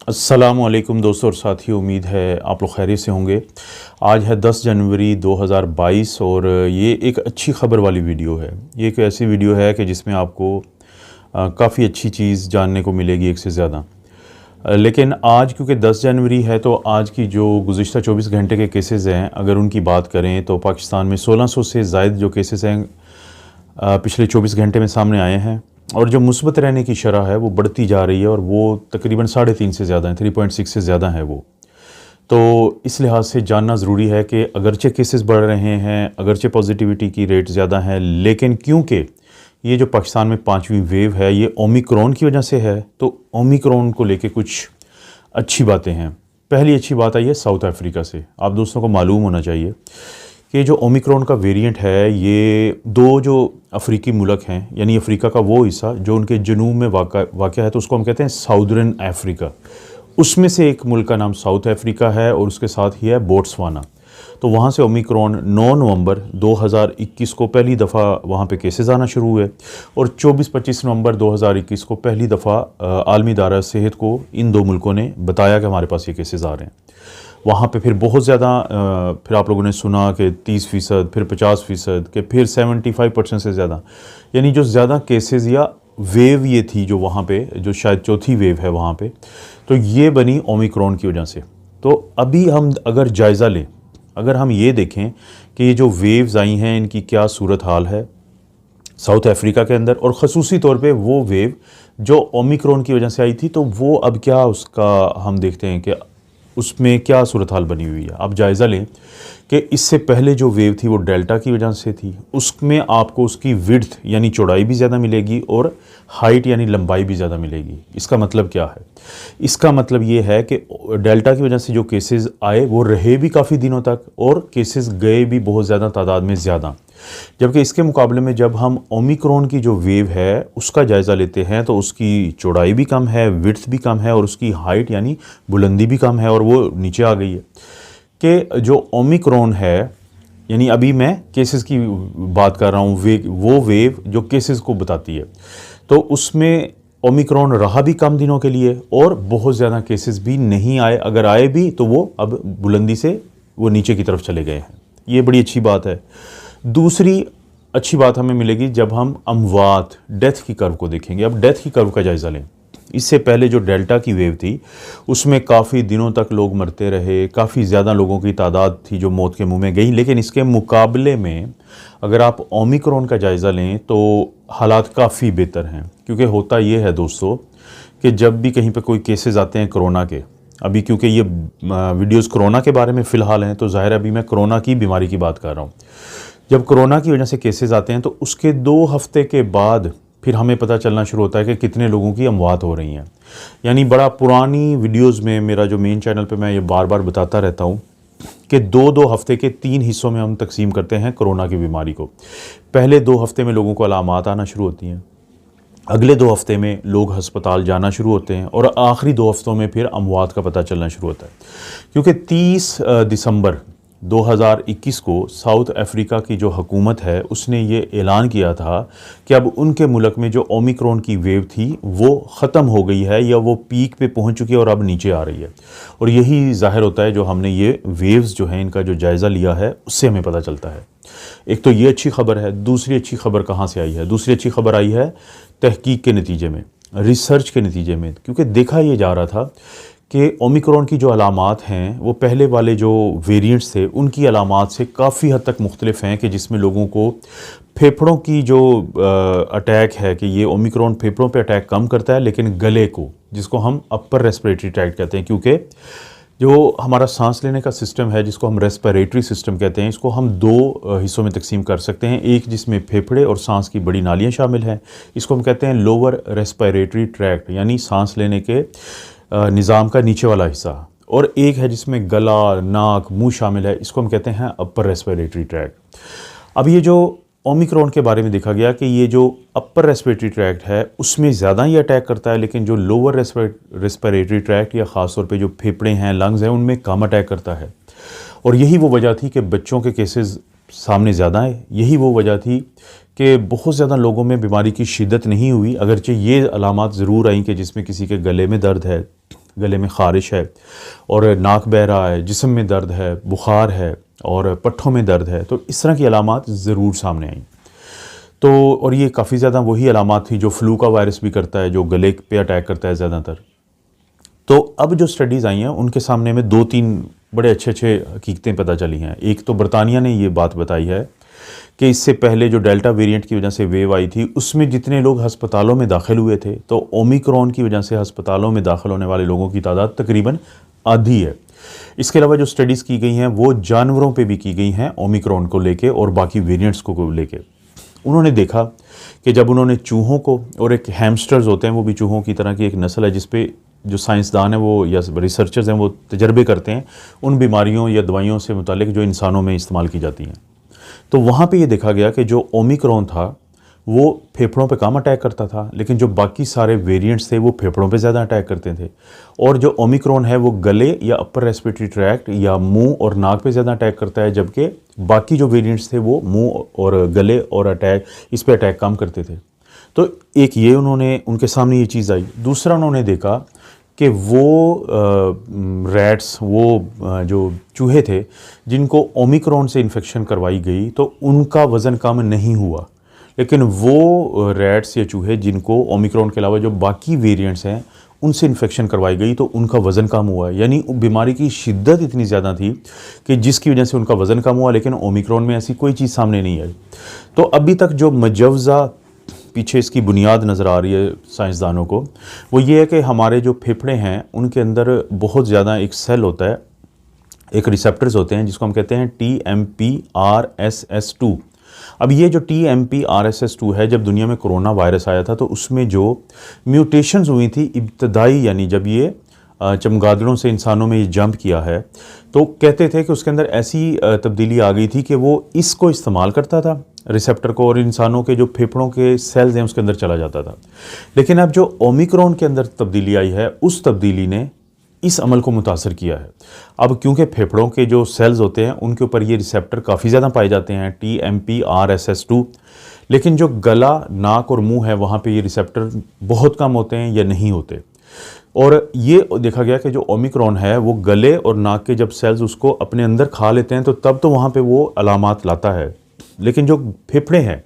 अस्सलामुअलैकुम दोस्तों और साथियों, उम्मीद है आप लोग खैरियत से होंगे। आज है 10 जनवरी 2022 और ये एक अच्छी ख़बर वाली वीडियो है। ये एक ऐसी वीडियो है कि जिसमें आपको काफ़ी अच्छी चीज़ जानने को मिलेगी एक से ज़्यादा। लेकिन आज क्योंकि 10 जनवरी है तो आज की जो गुज़िश्ता 24 घंटे के केसेस हैं, अगर उनकी बात करें तो पाकिस्तान में 1600 से ज़ायद जो केसेस हैं पिछले 24 घंटे में सामने आए हैं और जो मुस्बत रहने की शरह है वो बढ़ती जा रही है और वो तकरीबन 3.5 से ज़्यादा है, 3.6 से ज़्यादा है वो। तो इस लिहाज से जानना ज़रूरी है कि अगरचे केसेस बढ़ रहे हैं, अगरचे पॉजिटिविटी की रेट ज़्यादा है, लेकिन क्योंकि ये जो पाकिस्तान में 5वीं वेव है ये ओमिक्रॉन की वजह से है, तो ओमिक्रॉन को लेके कुछ अच्छी बातें हैं। पहली अच्छी बात आई है साउथ अफ्रीका से। आप दोस्तों को मालूम होना चाहिए कि जो ओमिक्रॉन का वेरिएंट है ये दो जो अफ्रीकी मुल्क हैं, यानी अफ्रीका का वो हिस्सा जो उनके जनूब में वाक़ है, तो उसको हम कहते हैं साउदर्न अफ्रीका। उसमें से एक मुल्क का नाम साउथ अफ्रीका है और उसके साथ ही है बोट्सवाना। तो वहाँ से ओमिक्रॉन 9 नवंबर 2021 को पहली दफ़ा वहाँ पे केसेस आना शुरू हुए और 24-25 नवंबर 2021 को पहली दफ़ा आलमी इदारा सेहत को इन दो मुल्कों ने बताया कि हमारे पास ये केसेस आ रहे हैं। वहाँ पे फिर बहुत ज़्यादा फिर आप लोगों ने सुना कि 30%, फिर 50%, कि फिर 75% से ज़्यादा, यानी जो ज़्यादा केसेस या वेव ये थी जो वहाँ पे, जो शायद चौथी वेव है वहाँ पे, तो ये बनी ओमिक्रॉन की वजह से। तो अभी हम अगर जायज़ा लें, अगर हम ये देखें कि ये जो वेव्स आई हैं इनकी क्या सूरत हाल है साउथ अफ्रीका के अंदर, और ख़ुसूसी तौर पे वो वेव जो ओमिक्रॉन की वजह से आई थी, तो वो अब क्या उसका हम देखते हैं कि उसमें क्या सूरत हाल बनी हुई है। आप जायज़ा लें कि इससे पहले जो वेव थी वो डेल्टा की वजह से थी, उसमें आपको उसकी विड्थ यानी चौड़ाई भी ज़्यादा मिलेगी और हाइट यानी लंबाई भी ज़्यादा मिलेगी। इसका मतलब क्या है? इसका मतलब ये है कि डेल्टा की वजह से जो केसेस आए वो रहे भी काफ़ी दिनों तक और केसेस गए भी बहुत ज़्यादा तादाद में ज़्यादा, जबकि इसके मुकाबले में जब हम ओमिक्रॉन की जो वेव है उसका जायज़ा लेते हैं तो उसकी चौड़ाई भी कम है, विड्थ भी कम है और उसकी हाइट यानी बुलंदी भी कम है और वो नीचे आ गई है। कि जो ओमिक्रॉन है, यानी अभी मैं केसेस की बात कर रहा हूँ, वो वेव जो केसेस को बताती है, तो उसमें ओमिक्रॉन रहा भी कम दिनों के लिए और बहुत ज़्यादा केसेस भी नहीं आए, अगर आए भी तो वो अब बुलंदी से वो नीचे की तरफ चले गए हैं। ये बड़ी अच्छी बात है। दूसरी अच्छी बात हमें मिलेगी जब हम अमवात, डेथ की कर्व को देखेंगे। अब डेथ की कर्व का जायज़ा लें। इससे पहले जो डेल्टा की वेव थी उसमें काफ़ी दिनों तक लोग मरते रहे, काफ़ी ज़्यादा लोगों की तादाद थी जो मौत के मुंह में गई, लेकिन इसके मुकाबले में अगर आप ओमिक्रॉन का जायज़ा लें तो हालात काफ़ी बेहतर हैं। क्योंकि होता ये है दोस्तों कि जब भी कहीं पर कोई केसेस आते हैं कोरोना के, अभी क्योंकि ये वीडियोज़ कोरोना के बारे में फ़िलहाल हैं तो ज़ाहिर है अभी मैं कोरोना की बीमारी की बात कर रहा हूँ। जब कोरोना की वजह से केसेस आते हैं तो उसके 2 हफ्ते के बाद फिर हमें पता चलना शुरू होता है कि कितने लोगों की अमवात हो रही हैं। यानी बड़ा पुरानी वीडियोस में, मेरा जो मेन चैनल पे मैं ये बार बार बताता रहता हूँ कि 2-2 हफ्ते के 3 हिस्सों में हम तकसीम करते हैं कोरोना की बीमारी को। पहले 2 हफ्ते में लोगों को अलामात आना शुरू होती हैं, अगले 2 हफ्ते में लोग हस्पताल जाना शुरू होते हैं और आखिरी 2 हफ्तों में फिर अमवात का पता चलना शुरू होता है। क्योंकि 30 दिसंबर 2021 को साउथ अफ्रीका की जो हुकूमत है उसने ये ऐलान किया था कि अब उनके मुल्क में जो ओमिक्रॉन की वेव थी वो ख़त्म हो गई है या वो पीक पे पहुंच चुकी है और अब नीचे आ रही है। और यही ज़ाहिर होता है जो हमने ये वेव्स जो हैं इनका जो जायज़ा लिया है उससे हमें पता चलता है। एक तो ये अच्छी खबर है। दूसरी अच्छी खबर कहाँ से आई है? दूसरी अच्छी खबर आई है तहकीक के नतीजे में, रिसर्च के नतीजे में। क्योंकि देखा ये जा रहा था कि ओमिक्रॉन की जो अलामात हैं वो पहले वाले जो वेरिएंट्स थे उनकी अलामात से काफ़ी हद तक मुख्तलिफ हैं, कि जिसमें लोगों को फेफड़ों की जो अटैक है कि ये ओमिक्रॉन फेफड़ों पे अटैक कम करता है, लेकिन गले को, जिसको हम अपर रेस्पिरेटरी ट्रैक्ट कहते हैं, क्योंकि जो हमारा सांस लेने का सिस्टम है जिसको हम रेस्पिरेटरी सिस्टम कहते हैं, इसको हम 2 हिस्सों में तकसीम कर सकते हैं। एक जिसमें फेफड़े और सांस की बड़ी नालियाँ शामिल हैं, इसको हम कहते हैं लोअर रेस्पिरेटरी ट्रैक्ट, यानी सांस लेने के निज़ाम का नीचे वाला हिस्सा, और एक है जिसमें गला, नाक, मुंह शामिल है, इसको हम कहते हैं अपर रेस्पिरेटरी ट्रैक्ट। अब ये जो ओमिक्रॉन के बारे में देखा गया कि ये जो अपर रेस्पिरेटरी ट्रैक्ट है उसमें ज़्यादा ही अटैक करता है, लेकिन जो लोअर रेस्पिरेटरी ट्रैक्ट या ख़ास तौर पे जो फेफड़े हैं, लंग्स हैं, उनमें कम अटैक करता है। और यही वो वजह थी कि बच्चों के केसेस सामने ज़्यादा आए। यही वो वजह थी कि बहुत ज़्यादा लोगों में बीमारी की शिद्दत नहीं हुई, अगरचे ये अलामात ज़रूर आई कि जिसमें किसी के गले में दर्द है, गले में ख़ारिश है और नाक बह रहा है, जिस्म में दर्द है, बुखार है और पट्ठों में दर्द है, तो इस तरह की अलामात ज़रूर सामने आई। तो और ये काफ़ी ज़्यादा वही अलामात थी जो फ्लू का वायरस भी करता है, जो गले पे अटैक करता है ज़्यादातर। तो अब जो स्टडीज़ आई हैं उनके सामने में 2-3 बड़े अच्छे हकीकतें पता चली हैं। एक तो बरतानिया ने ये बात बताई है कि इससे पहले जो डेल्टा वेरिएंट की वजह से वेव आई थी, उसमें जितने लोग अस्पतालों में दाखिल हुए थे, तो ओमिक्रॉन की वजह से अस्पतालों में दाखिल होने वाले लोगों की तादाद तकरीबन आधी है। इसके अलावा जो स्टडीज़ की गई हैं वो जानवरों पे भी की गई हैं ओमिक्रॉन को लेके और बाकी वेरिएंट्स को लेके। उन्होंने देखा कि जब उन्होंने चूहों को, और एक हैमस्टर्स होते हैं, वो भी चूहों की तरह की एक नस्ल है जिस पे जो साइंसदान हैं वो या रिसर्चर्स हैं वो तजर्बे करते हैं उन बीमारियों या दवाइयों से मुतालिक जो इंसानों में इस्तेमाल की जाती हैं। तो वहाँ पे ये देखा गया कि जो ओमिक्रॉन था वो फेफड़ों पे कम अटैक करता था, लेकिन जो बाकी सारे वेरिएंट्स थे वो फेफड़ों पे ज़्यादा अटैक करते थे। और जो ओमिक्रॉन है वो गले या अपर रेस्पिरेटरी ट्रैक्ट या मुंह और नाक पे ज़्यादा अटैक करता है, जबकि बाकी जो वेरिएंट्स थे वो मुंह और गले और अटैक इस पे अटैक कम करते थे। तो एक ये उनके सामने ये चीज़ आई। दूसरा उन्होंने देखा कि वो रैट्स, वो जो चूहे थे जिनको ओमिक्रॉन से इन्फेक्शन करवाई गई, तो उनका वज़न कम नहीं हुआ, लेकिन वो रैट्स या चूहे जिनको ओमिक्रॉन के अलावा जो बाकी वेरिएंट्स हैं उनसे इन्फेक्शन करवाई गई तो उनका वज़न कम हुआ। यानी बीमारी की शिद्दत इतनी ज़्यादा थी कि जिसकी वजह से उनका वज़न कम हुआ, लेकिन ओमिक्रॉन में ऐसी कोई चीज़ सामने नहीं आई। तो अभी तक जो मजवज़ा पीछे इसकी बुनियाद नज़र आ रही है साइंसदानों को, वो ये है कि हमारे जो फेफड़े हैं उनके अंदर बहुत ज़्यादा एक सेल होता है, एक रिसेप्टर्स होते हैं जिसको हम कहते हैं TMPRSS2। अब ये जो TMPRSS2 है, जब दुनिया में कोरोना वायरस आया था तो उसमें जो म्यूटेशंस हुई थी इब्तदाई, यानी जब ये चमगादड़ों से इंसानों में ये जंप किया है, तो कहते थे कि उसके अंदर ऐसी तब्दीली आ गई थी कि वो इसको इस्तेमाल करता था रिसेप्टर को, और इंसानों के जो फेफड़ों के सेल्स हैं उसके अंदर चला जाता था। लेकिन अब जो ओमिक्रॉन के अंदर तब्दीली आई है, उस तब्दीली ने इस अमल को मुतासर किया है। अब क्योंकि फेफड़ों के जो सेल्स होते हैं उनके ऊपर ये रिसेप्टर काफ़ी ज़्यादा पाए जाते हैं, TMPRSS2, लेकिन जो गला, नाक और मुंह है वहाँ पे ये रिसेप्टर बहुत कम होते हैं या नहीं होते। और ये देखा गया कि जो ओमिक्रॉन है वो गले और नाक के जब सेल्स उसको अपने अंदर खा लेते हैं तो तब तो वहाँ पे वो अलामात लाता है, लेकिन जो फेफड़े हैं,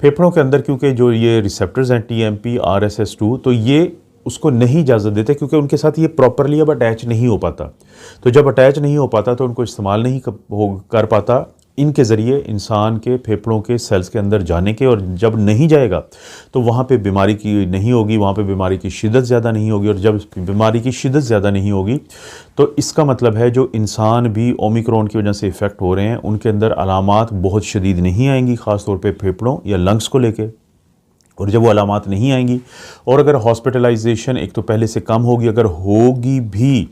फेफड़ों के अंदर क्योंकि जो ये रिसेप्टर्स हैं TMPRSS2, तो ये उसको नहीं इजाज़त देते क्योंकि उनके साथ ये प्रॉपरली अब अटैच नहीं हो पाता। तो जब अटैच नहीं हो पाता तो उनको इस्तेमाल नहीं कर पाता इनके ज़रिए इंसान के फेफड़ों के सेल्स के अंदर जाने के, और जब नहीं जाएगा तो वहाँ पे बीमारी की नहीं होगी, वहाँ पे बीमारी की शिद्दत ज़्यादा नहीं होगी, और जब बीमारी की शिद्दत ज़्यादा नहीं होगी तो इसका मतलब है जो इंसान भी ओमिक्रॉन की वजह से इफ़ेक्ट हो रहे हैं उनके अंदर अलामात बहुत शदीद नहीं आएंगी, ख़ास तौर पे फेफड़ों या लंग्स को लेके। और जब वो अलामात नहीं आएंगी और अगर हॉस्पिटलाइजेशन एक तो पहले से कम होगी, अगर होगी भी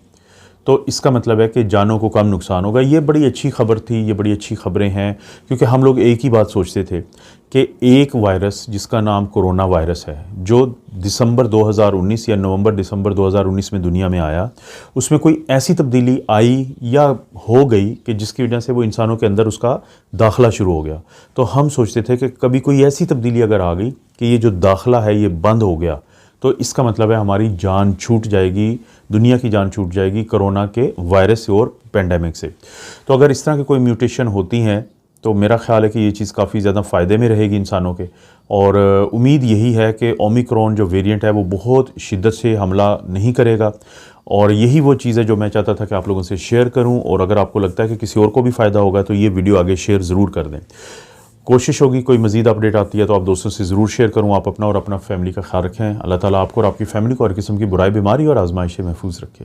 तो इसका मतलब है कि जानों को कम नुकसान होगा। ये बड़ी अच्छी खबर थी, ये बड़ी अच्छी खबरें हैं, क्योंकि हम लोग एक ही बात सोचते थे कि एक वायरस जिसका नाम कोरोना वायरस है, जो दिसंबर 2019 या नवंबर दिसंबर 2019 में दुनिया में आया, उसमें कोई ऐसी तब्दीली आई या हो गई कि जिसकी वजह से वो इंसानों के अंदर उसका दाखिला शुरू हो गया। तो हम सोचते थे कि कभी कोई ऐसी तब्दीली अगर आ गई कि ये जो दाखिला है ये बंद हो गया तो इसका मतलब है हमारी जान छूट जाएगी, दुनिया की जान छूट जाएगी कोरोना के वायरस से और पेंडेमिक से। तो अगर इस तरह की कोई म्यूटेशन होती हैं तो मेरा ख्याल है कि ये चीज़ काफ़ी ज़्यादा फ़ायदे में रहेगी इंसानों के, और उम्मीद यही है कि ओमिक्रॉन जो वेरिएंट है वो बहुत शिद्दत से हमला नहीं करेगा, और यही वो चीज़ है जो मैं चाहता था कि आप लोगों से शेयर करूं। और अगर आपको लगता है कि किसी और को भी फ़ायदा होगा तो ये वीडियो आगे शेयर ज़रूर कर दें। कोशिश होगी कोई मज़ीद अपडेट आती है तो आप दोस्तों से ज़रूर शेयर करूँ। आप अपना और अपना फैमिली का ख्याल रखें। अल्लाह ताला आपको और आपकी फ़ैमिली को हर किस्म की बुराई, बीमारी और आजमाइश से महफूज रखे।